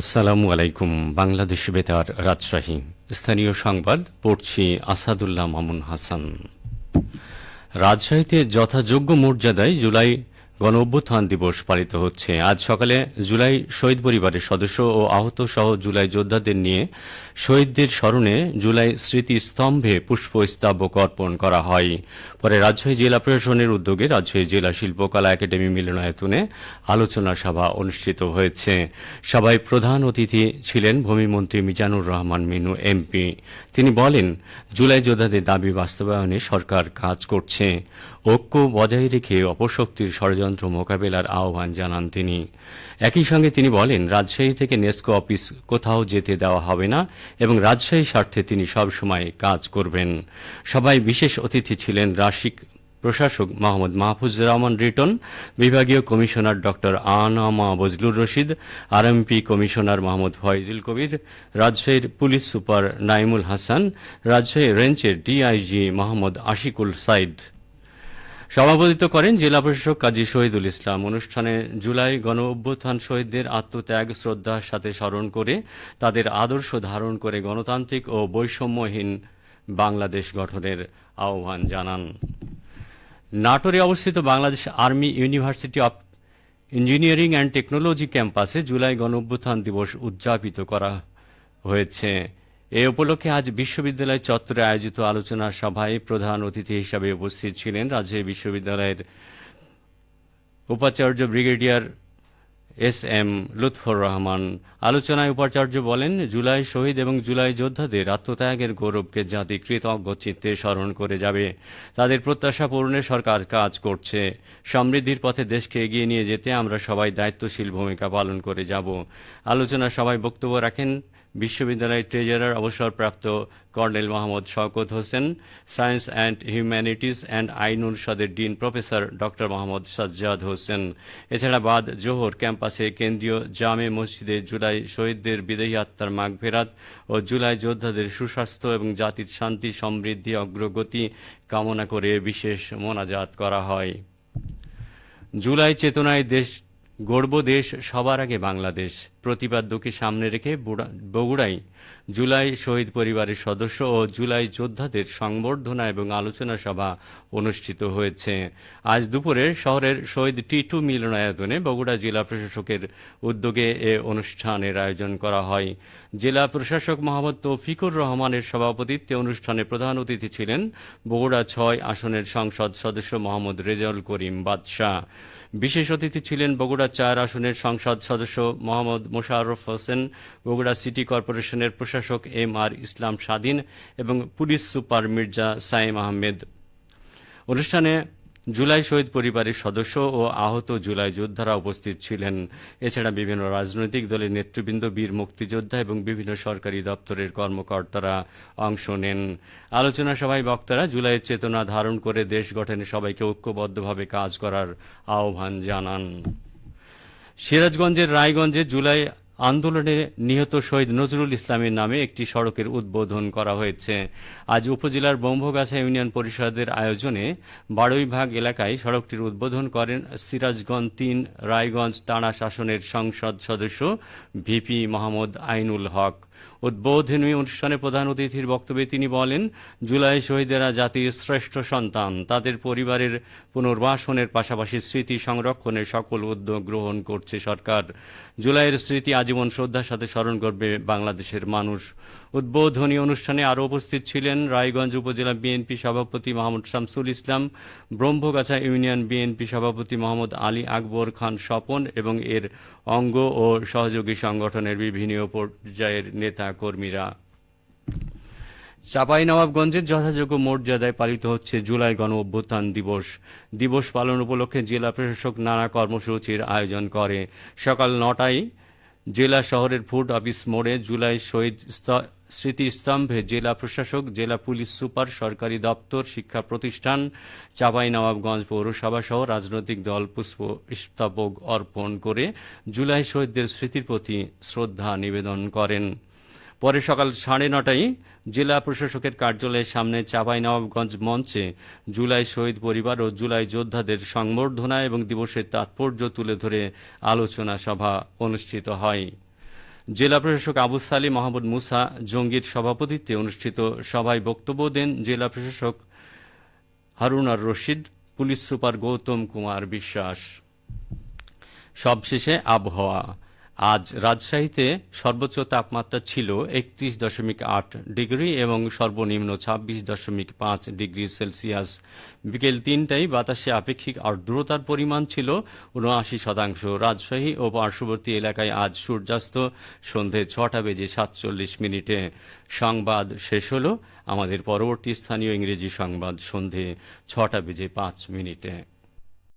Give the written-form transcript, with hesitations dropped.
আসসালামু আলাইকুম। বাংলাদেশ বেতার রাজশাহী। স্থানীয় সংবাদ পড়ছি আসাদুল্লাহ মামুন হাসান। রাজশাহীতে যথাযোগ্য মর্যাদায় জুলাই গণঅভ্যুত্থান দিবস পালিত হচ্ছে। আজ সকালে জুলাই শহীদ পরিবারের সদস্য ও আহত সহ জুলাই যোদ্ধাদের নিয়ে শহীদদের স্মরণে জুলাই স্মৃতিস্তম্ভে পুষ্পস্তবক অর্পণ করা হয়। পরে রাজশাহী জেলা প্রশাসনের উদ্যোগে রাজশাহী জেলা শিল্পকলা একাডেমি মিলনায়তনে আলোচনা সভা অনুষ্ঠিত হয়েছে। সভায় প্রধান অতিথি ছিলেন ভূমিমন্ত্রী মিজানুর রহমান মিনু এমপি। তিনি বলেন, জুলাই যোদ্ধাদের দাবি বাস্তবায়নে সরকার কাজ করছে। ঐক্য বজায় রেখে অপশক্তির ষড়যন্ত্র মোকাবেলার আহ্বান জানান তিনি। একই সঙ্গে তিনি বলেন, রাজশাহী থেকে নেস্কো অফিস কোথাও যেতে দেওয়া হবে না এবং রাজশাহীর স্বার্থে তিনি সবসময় কাজ করবেন। সবাই বিশেষ অতিথি ছিলেন রাশিক প্রশাসক মোহাম্মদ মাহফুজুর রহমান রিটন, বিভাগীয় commissioner doctor Anama Bazlur Rashid, RMP commissioner Mohammad Foyzul Kabir, রাজশাহীর পুলিশ সুপার নাইমুল হাসান, রাজশাহী রেঞ্জের ডিআইজি মোহাম্মদ আশিকুল সাইদ। সভাপতিত্ব করেন জেলা প্রশাসক কাজী শহীদুল ইসলাম। অনুষ্ঠানে জুলাই গণ অভ্যুত্থান শহীদদের আত্মত্যাগ শ্রদ্ধার সাথে স্মরণ করে তাদের আদর্শ ধারণ করে গণতান্ত্রিক ও বৈষম্যহীন বাংলাদেশ গঠনের আহ্বান জানান। নাটোরে অবস্থিত Bangladesh army university of engineering and technology ক্যাম্পাসে জুলাই গণঅভ্যুত্থান দিবস উদযাপিত করা হয়েছে। এ উপলক্ষে আজ বিশ্ববিদ্যালয় চত্বরে আয়োজিত আলোচনা সভায় প্রধান অতিথি হিসাবে উপস্থিত ছিলেন রাজশাহী বিশ্ববিদ্যালয়ের উপাচার্য ব্রিগেডিয়ার এস.এম. লুৎফর রহমান। আলোচনায় উপাচার্য বলেন, জুলাই শহীদ এবং জুলাই যোদ্ধাদের আত্মত্যাগের গৌরবকে জাতি কৃতজ্ঞ চিত্তে স্মরণ করে যাবে। তাদের প্রত্যাশা পূরণে সরকার কাজ করছে। সমৃদ্ধির পথে দেশকে এগিয়ে নিয়ে যেতে আমরা সবাই দায়িত্বশীল ভূমিকা পালন করে যাব। আলোচনা সভায় বক্তব্য রাখেন বিশ্ববিদ্যালয়ের ট্রেজারার অবসরপ্রাপ্ত colonel Mohammad Shawkat Hossain, science and humanities and আইন অনুষদের dean professor doctor Mohammad Sajjad Hossain. এছাড়া বাদ জোহর ক্যাম্পাসে কেন্দ্রীয় জামে মসজিদে জুলাই শহীদদের বিদেহী আত্মার মাগফেরাত ও জুলাই যোদ্ধাদের সুস্বাস্থ্য এবং জাতির শান্তি সমৃদ্ধি অগ্রগতি কামনা করে বিশেষ মোনাজাত করা হয়। জুলাই চেতনায় দেশ গড়ব, দেশ সবার আগে বাংলাদেশ প্রতিপাদ্যকে সামনে রেখে বগুড়ায় জুলাই শহীদ পরিবারের সদস্য ও জুলাই যোদ্ধাদের সংবর্ধনা এবং আলোচনা সভা অনুষ্ঠিত হয়েছে। আজ দুপুরে শহরের শহীদ টি2 মিলনায়তনে বগুড়া জেলা প্রশাসকের উদ্যোগে এ অনুষ্ঠানের আয়োজন করা হয়। জেলা প্রশাসক মোহাম্মদ তৌফিকুর রহমানের সভাপতিত্বে অনুষ্ঠানে প্রধান অতিথি ছিলেন বগুড়া ৬ আসনের সংসদ সদস্য মোহাম্মদ রেজাউল করিম বাদশাহ। বিশেষ অতিথি ছিলেন বগুড়া ৪ আসনের সংসদ সদস্য মোহাম্মদ মোশাররফ হোসেন, বগুড়া সিটি কর্পোরেশনের প্রশাসক এম.আর. ইসলাম স্বাধীন এবং পুলিশ সুপার মির্জা সাইম আহমেদ। অনুষ্ঠানে জুলাই শহীদ পরিবারের সদস্য ও আহত জুলাই যোদ্ধারা উপস্থিত ছিলেন। এছাড়া বিভিন্ন রাজনৈতিক দলের নেতৃবৃন্দ, বীর মুক্তিযোদ্ধা এবং বিভিন্ন সরকারি দপ্তরের কর্মকর্তারা অংশ নেন। আলোচনা সভায় বক্তারা জুলাইয়ের চেতনা ধারণ করে দেশ গঠনে সবাইকে ঐক্যবদ্ধভাবে কাজ করার আহ্বান জানান। সিরাজগঞ্জের রায়গঞ্জে জুলাই আন্দোলনে নিহত শহীদ নজরুল ইসলামের নামে একটি সড়কের উদ্বোধন করা হয়েছে। আজ উপজেলার ব্রহ্মগাছা ইউনিয়ন পরিষদের আয়োজনে বাড়ইভাগ এলাকায় সড়কটির উদ্বোধন করেন সিরাজগঞ্জ ৩ রায়গঞ্জ তাড়া শাসনের সংসদ সদস্য ভিপি মোহাম্মদ আইনুল হক। উদ্বোধনী অনুষ্ঠানে প্রধান অতিথির বক্তব্যে তিনি বলেন, জুলাই শহীদেরা জাতির শ্রেষ্ঠ সন্তান। তাদের পরিবারের পুনর্বাসনের পাশাপাশি স্মৃতি সংরক্ষণের সকল উদ্যোগ গ্রহণ করছে সরকার। জুলাইয়ের স্মৃতি আজীবন শ্রদ্ধার সাথে স্মরণ করবে বাংলাদেশের মানুষ। উদ্বোধনী অনুষ্ঠানে আরও উপস্থিত ছিলেন রায়গঞ্জ উপজেলা বিএনপি সভাপতি মোহাম্মদ শামসুল ইসলাম, ব্রহ্মগাছা ইউনিয়ন বিএনপি সভাপতি মোহাম্মদ আলী আকবর খান স্বপন এবং এর অঙ্গ ও সহযোগী সংগঠনের বিভিন্ন পর্যায়ের নেতা কর্মীরা। চাঁপাইনবাবগঞ্জের যথাযোগ্য মর্যাদায় পালিত হচ্ছে জুলাই গণ অভ্যুত্থান দিবস। দিবস পালন উপলক্ষে জেলা প্রশাসক নানা কর্মসূচির আয়োজন করে। সকাল ৯টায় জেলা শহরের ফুড অফিস মোড়ে জুলাই শহীদ স্মৃতিস্তম্ভে জেলা প্রশাসক, জেলা পুলিশ সুপার, সরকারি দপ্তর, শিক্ষা প্রতিষ্ঠান, চাঁপাইনবাবগঞ্জ পৌরসভা সহ রাজনৈতিক দল পুষ্পস্তবক অর্পণ করে জুলাই শহীদদের স্মৃতির প্রতি শ্রদ্ধা নিবেদন করেন। পরে সকাল ৯:৩০ জেলা প্রশাসকের কার্যালয়ের সামনে চাঁপাইনবাবগঞ্জ মঞ্চে জুলাই শহীদ পরিবার ও জুলাই যোদ্ধাদের সংবর্ধনা এবং দিবসের তাৎপর্য তুলে ধরে আলোচনা সভা অনুষ্ঠিত হয়। জেলা প্রশাসক আবু সালি মাহমুদ মুসা জঙ্গির সভাপতিত্বে অনুষ্ঠিত সভায় বক্তব্য দেন জেলা প্রশাসক হারুন আর রশিদ, পুলিশ সুপার গৌতম কুমার বিশ্বাস। সবশেষে আবহাওয়া। আজ রাজশাহীতে সর্বোচ্চ তাপমাত্রা ছিল ৩১.৮ ডিগ্রি এবং সর্বনিম্ন ২৬.৫ ডিগ্রি সেলসিয়াস। বিকেল ৩টায় বাতাসে আপেক্ষিক আর্দ্রতার পরিমাণ ছিল ৭৯%। রাজশাহী ও পার্শ্ববর্তী এলাকায় আজ সূর্যাস্ত সন্ধে ৬টা বেজে ৪৭ মিনিটে। সংবাদ শেষ হল। আমাদের পরবর্তী স্থানীয় ইংরেজি সংবাদ সন্ধে ৬টা বেজে ৫ মিনিটে।